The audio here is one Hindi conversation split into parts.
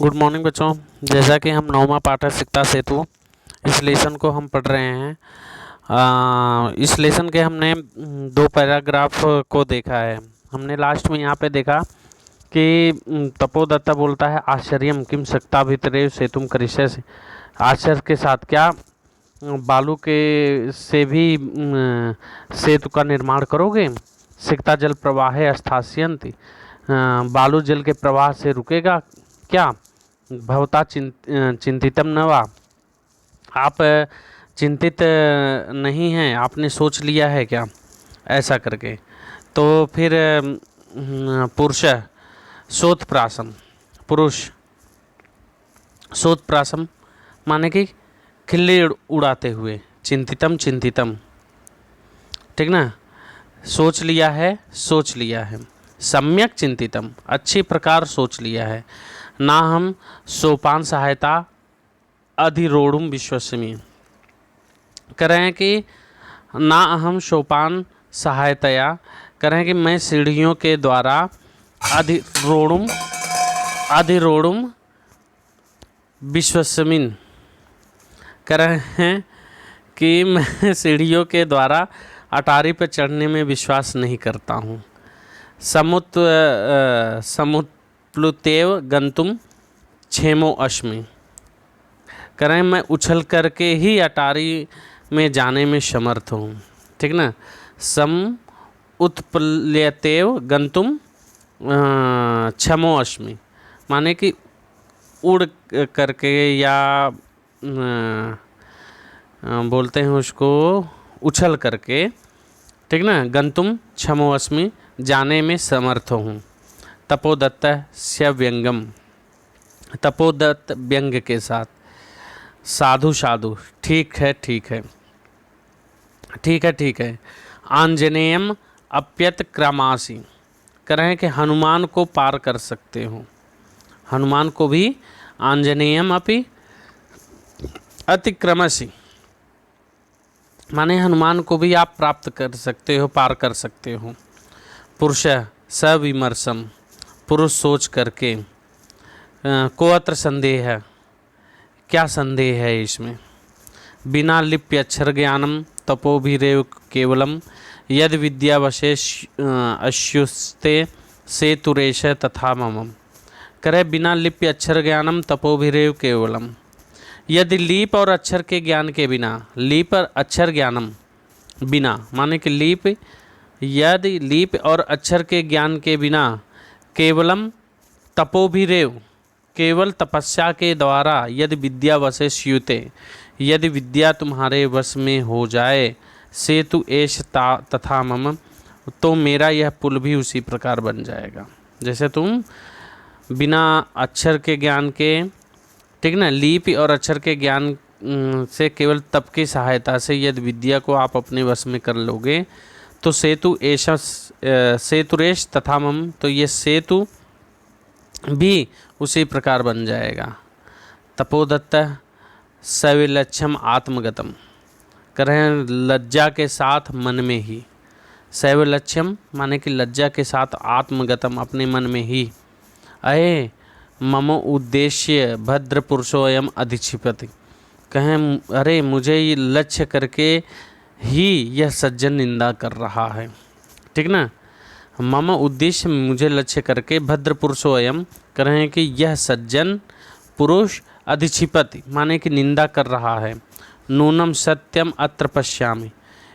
गुड मॉर्निंग बच्चों। जैसा कि हम नौवां पाठ है सिकता सेतु, इस लेसन को हम पढ़ रहे हैं। इस लेसन के हमने दो पैराग्राफ को देखा है। हमने लास्ट में यहाँ पे देखा कि तपोदत्ता बोलता है आश्चर्यम किम सिकता भितरे सेतुम करिष्यसि से, आश्चर्य के साथ क्या बालू के से भी सेतु का निर्माण करोगे। सिकता जल प्रवाहे स्थास्यन्ति, बालू जल के प्रवाह से रुकेगा क्या। भवता चिंतितम न वा, आप चिंतित नहीं हैं, आपने सोच लिया है क्या, ऐसा करके। तो फिर पुरुष शोधप्रासम, पुरुष शोधप्रासम माने कि खिल्ली उड़ाते हुए, चिंतितम चिंतितम, ठीक ना। सोच लिया है, सोच लिया है। सम्यक चिंतितम, अच्छी प्रकार सोच लिया है। ना हम सोपान सहायता अधिरोढ़ुम विश्वसनीय, कह रहे हैं कि ना हम सोपान सहायतया, कह रहे हैं कि मैं सीढ़ियों के द्वारा अधिरोढ़ुम विश्वसनीय, कह रहे हैं कि मैं सीढ़ियों के द्वारा अटारी पर चढ़ने में विश्वास नहीं करता हूँ। समुत्प्लुतेव गंतुम क्षेमो अस्मि, कह रहे हैं मैं उछल करके ही अटारी में जाने में समर्थ हूँ, ठीक ना। सम उत्प्लुतेव गंतुम क्षमो अस्मि, माने कि उड़ करके या बोलते हैं उसको उछल करके, ठीक ना। गंतुम क्षमो अस्मि, जाने में समर्थ हूँ। तपोदत्त से व्यंगम, तपोदत्त व्यंग के साथ। साधु साधु, ठीक है ठीक है, ठीक है ठीक है। आंजनेयम अप्यत क्रमासी, कह रहे हैं कि हनुमान को पार कर सकते हो, हनुमान को भी आंजनेयम अपि अतिक्रमसी, माने हनुमान को भी आप प्राप्त कर सकते हो, पार कर सकते हो। पुरुष सविमर्शम, पुरुष सोच करके। को अत्र संदेह है, क्या संदेह है इसमें। बिना लिप्य अक्षर ज्ञानम तपोभिरेव केवलम यद विद्यावशेष अश्युस्ते सेतुरेश तथा ममम, करे बिना लिप्य अक्षर ज्ञानम तपोभिरेव केवलम, यदि लीप और अक्षर के ज्ञान के बिना, लीप और अक्षर ज्ञानम बिना, माने कि लीप, यदि लीप और अक्षर के ज्ञान के बिना, केवलम तपोभिरेव, केवल तपस्या के द्वारा, यदि विद्या वशेष युते, यदि विद्या तुम्हारे वश में हो जाए, सेतु एष तथा मम, तो मेरा यह पुल भी उसी प्रकार बन जाएगा जैसे तुम बिना अक्षर के ज्ञान के, ठीक ना, लिपि और अक्षर के ज्ञान से केवल तप की सहायता से यदि विद्या को आप अपने वश में कर लोगे, तो सेतु ऐसा सेतुरेश तथा मम, तो ये सेतु भी उसी प्रकार बन जाएगा। तपोदत्त सविलक्षम आत्मगतम, कह रहे हैं लज्जा के साथ मन में ही। सैवलक्ष्यम माने कि लज्जा के साथ, आत्मगतम अपने मन में ही। अये मम उद्देश्य भद्र पुरुषोयम अधिक्षिपति, कहें अरे मुझे ये लक्ष्य करके ही यह सज्जन निंदा कर रहा है, ठीक ना। मम उद्देश्य, मुझे लक्ष्य करके, भद्र पुरुषोयम, कह रहे हैं कि यह सज्जन पुरुष अधिक्षिपति माने कि निंदा कर रहा है। नूनम सत्यम अत्र पश्यामि,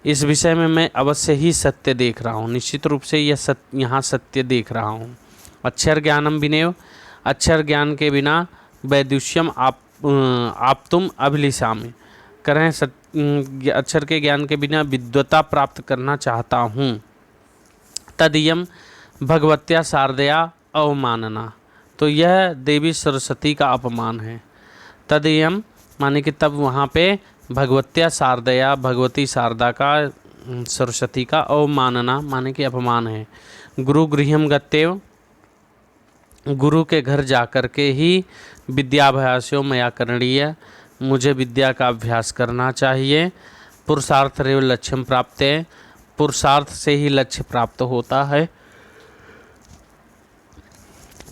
इस विषय में मैं अवश्य ही सत्य देख रहा हूँ, निश्चित रूप से यह यहाँ सत्य देख रहा हूँ। अक्षर ज्ञानम विनेव, अक्षर ज्ञान के बिना, वैदुष्यम आप तुम अभिलिषामि, कह रहे हैं अक्षर के ज्ञान के बिना विद्वता प्राप्त करना चाहता हूँ। तदीयम भगवत्या शारदया अवमानना, तो यह देवी सरस्वती का अपमान है। तदीयम माने कि तब वहाँ पे भगवत्या शारदया, भगवती शारदा का, सरस्वती का, अवमानना माने कि अपमान है। गुरु गृहम गत्येव, गुरु के घर जाकर के ही विद्याभ्यासो मया करणीय, मुझे विद्या का अभ्यास करना चाहिए। पुरुषार्थ रेव लक्ष्यम प्राप्त, पुरुषार्थ से ही लक्ष्य प्राप्त होता है।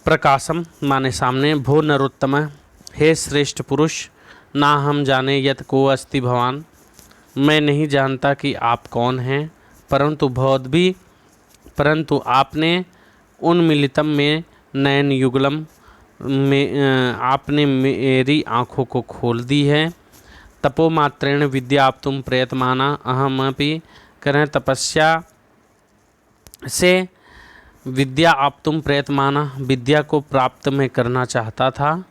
प्रकाशम माने सामने, भो नरोत्तम, हे श्रेष्ठ पुरुष, ना हम जाने यत को अस्ति भवान, मैं नहीं जानता कि आप कौन हैं, परंतु आपने उन्मिलितम में नयन युगलम में आपने मेरी आँखों को खोल दी है। तपोमात्रेण विद्या आप तुम प्रयतमाना अहमपि, करें तपस्या से विद्या आप तुम प्रयतमाना, विद्या को प्राप्त मैं करना चाहता था,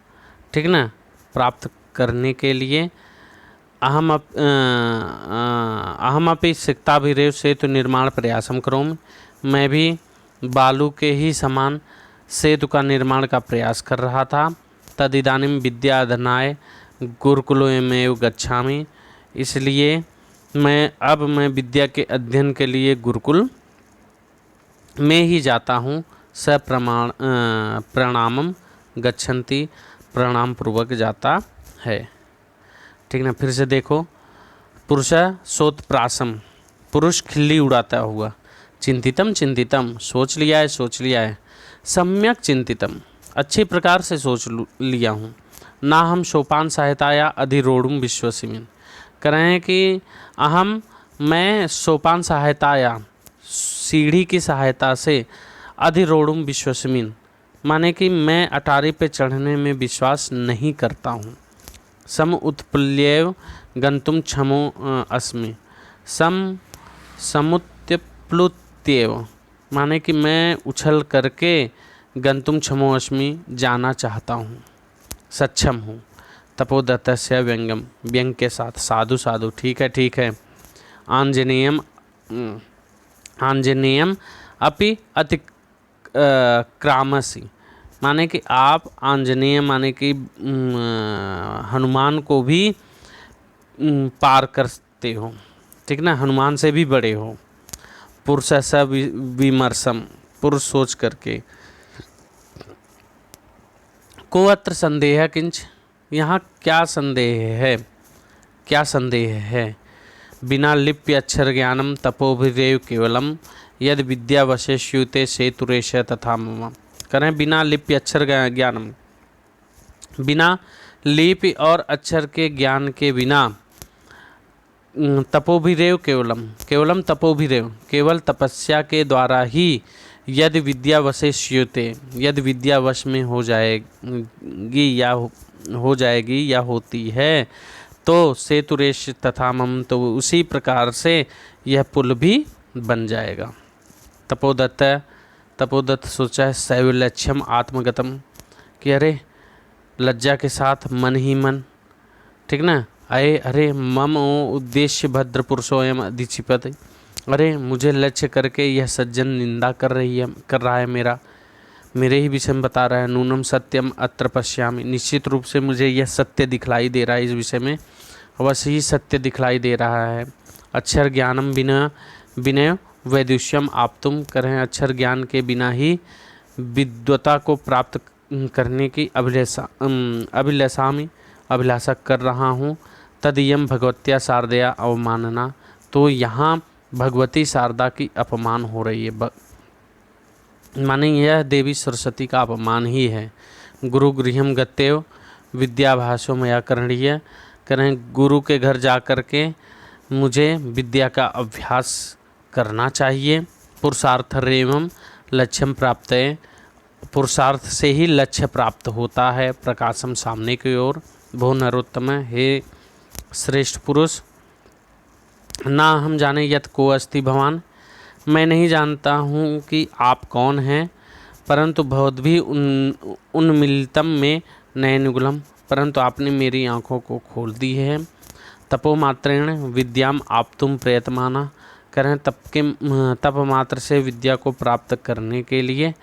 ठीक ना, प्राप्त करने के लिए। अहमपि सिक्ताभिरेव सेतु निर्माण प्रयासम करोमि, मैं भी बालू के ही समान सेतु का निर्माण का प्रयास कर रहा था। तदिदानीं विद्याधनाय गुरुकुलमेव गच्छामि, इसलिए मैं विद्या के अध्ययन के लिए गुरुकुल में ही जाता हूँ। प्रणामम गच्छन्ति, प्रणाम पूर्वक जाता है, ठीक ना। फिर से देखो, पुरुष सोत्प्रासम, पुरुष खिल्ली उड़ाता हुआ। चिंतितम चिंतितम, सोच लिया है। सम्यक चिंतितम, अच्छी प्रकार से सोच लिया हूँ। ना हम सोपान सहायताया अधिरोढ़ुम विश्वसिमिन, कह रहे हैं कि मैं सोपान सहायताया, सीढ़ी की सहायता से, अधिरोढ़ुम विश्वसिमिन माने कि मैं अटारी पे चढ़ने में विश्वास नहीं करता हूँ। सम उत्प्लुत्यैव गंतुम क्षमो अस्मि, समुत्प्लुत्यैव माने कि मैं उछल करके गंतुम क्षमो अस्मि जाना चाहता हूँ, सक्षम हूँ। तपोदत्तस्य व्यंग्यम, व्यंग के साथ, साधु साधु, ठीक है। आंजनेयम अपि अति क्रामसी, माने कि आप आंजनेय माने कि हनुमान को भी पार करते हो, ठीक ना, हनुमान से भी बड़े हो। पुरुष स विमर्शम, पुरुष सोच करके। को अत्र संदेह किंच, यहाँ क्या संदेह है। बिना लिप्य अक्षर ज्ञानम तपोभिरेव केवलम, यद विद्या वशेष्युते सेतुरेश तथा मम, करें बिना लिप्य अक्षर ज्ञानम, बिना लिपि और अक्षर के ज्ञान के बिना, तपोभिरेव केवलम तपोभिरेव, केवल तपस्या के द्वारा ही, यद विद्या वशेष्युते, यद विद्या वश में हो जाएगी या होती है, तो सेतुरेश तथा मम, तो उसी प्रकार से यह पुल भी बन जाएगा। तपोदत्त सोचा है, शैवलक्ष्यम आत्मगतम, कि अरे लज्जा के साथ मन ही मन, ठीक ना, अरे मम उद्देश्य भद्र पुरुषोयम अधिक्षिपत, अरे मुझे लक्ष्य करके यह सज्जन निंदा कर रहा है, मेरे ही विषय में बता रहा है। नूनम सत्यम अत्र पश्यामि, निश्चित रूप से मुझे यह सत्य दिखलाई दे रहा है, इस विषय में अवश्य ही सत्य दिखलाई दे रहा है। अक्षर ज्ञानम बिना विनय वैदुष्यम आप तुम, करें अक्षर ज्ञान के बिना ही विद्वता को प्राप्त करने की अभिलाषा कर रहा हूँ। तदीयम भगवत्या शारदया अवमानना, तो यहाँ भगवती शारदा की अपमान हो रही है, माने यह देवी सरस्वती का अपमान ही है। गुरु गृहम गत्यव विद्याभासो मया करणीय, करें गुरु के घर जा कर के मुझे विद्या का अभ्यास करना चाहिए। पुरुषार्थ रेवम लक्ष्यम प्राप्त है, पुरुषार्थ से ही लक्ष्य प्राप्त होता है। प्रकाशम सामने की ओर। भो नरोत्तम, हे श्रेष्ठ पुरुष, ना हम जाने यत को अस्ति भवान, मैं नहीं जानता हूँ कि आप कौन हैं, परंतु भवद्भिः उन्मिलितम में नयनयुगलम, परंतु आपने मेरी आँखों को खोल दी है। तपोमात्रेण विद्याम आप तुम प्रयतमाना, करें तप मात्र से विद्या को प्राप्त करने के लिए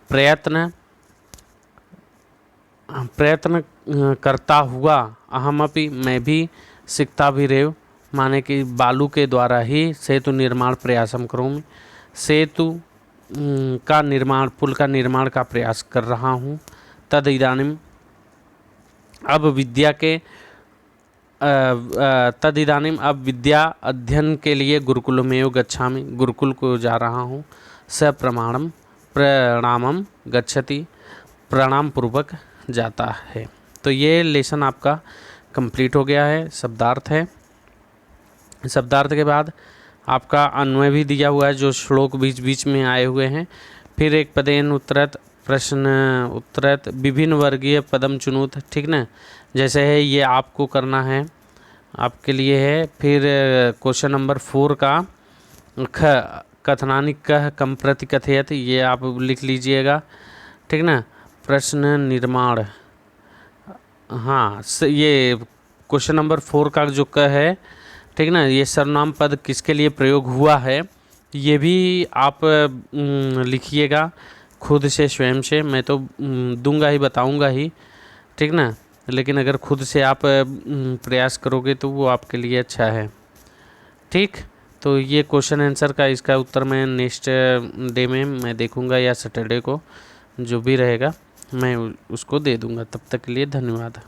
प्रयत्न करता हुआ, अहमपि मैं भी सिक्ताभिरेव माने कि बालू के द्वारा ही सेतु निर्माण प्रयासम करूँ, सेतु का निर्माण, पुल का निर्माण का प्रयास कर रहा हूँ। तद इदानीम, अब विद्या अध्ययन के लिए गुरुकुल में गच्छामि, गुरुकुल को जा रहा हूँ। स प्रणामम गच्छति, प्रणाम पूर्वक जाता है। तो ये लेसन आपका कंप्लीट हो गया है। शब्दार्थ है। शब्दार्थ के बाद आपका अन्वय भी दिया हुआ है, जो श्लोक बीच बीच में आए हुए हैं। फिर एक पदेन उत्तरत, प्रश्न उत्तरत, विभिन्न वर्गीय पदम चुनुत, ठीक ना, जैसे है ये आपको करना है, आपके लिए है। फिर क्वेश्चन नंबर 4 का ख कथनानि कह कम प्रति कथयत, ये आप लिख लीजिएगा, ठीक ना। प्रश्न निर्माण, हाँ ये क्वेश्चन नंबर 4 का जो क है, ठीक ना, ये सर्वनाम पद किसके लिए प्रयोग हुआ है, ये भी आप लिखिएगा खुद से, स्वयं से। मैं तो दूंगा ही, बताऊंगा ही, ठीक ना, लेकिन अगर खुद से आप प्रयास करोगे तो वो आपके लिए अच्छा है, ठीक। तो ये क्वेश्चन आंसर का इसका उत्तर मैं नेक्स्ट डे में मैं देखूंगा, या सैटरडे को जो भी रहेगा मैं उसको दे दूंगा। तब तक के लिए धन्यवाद।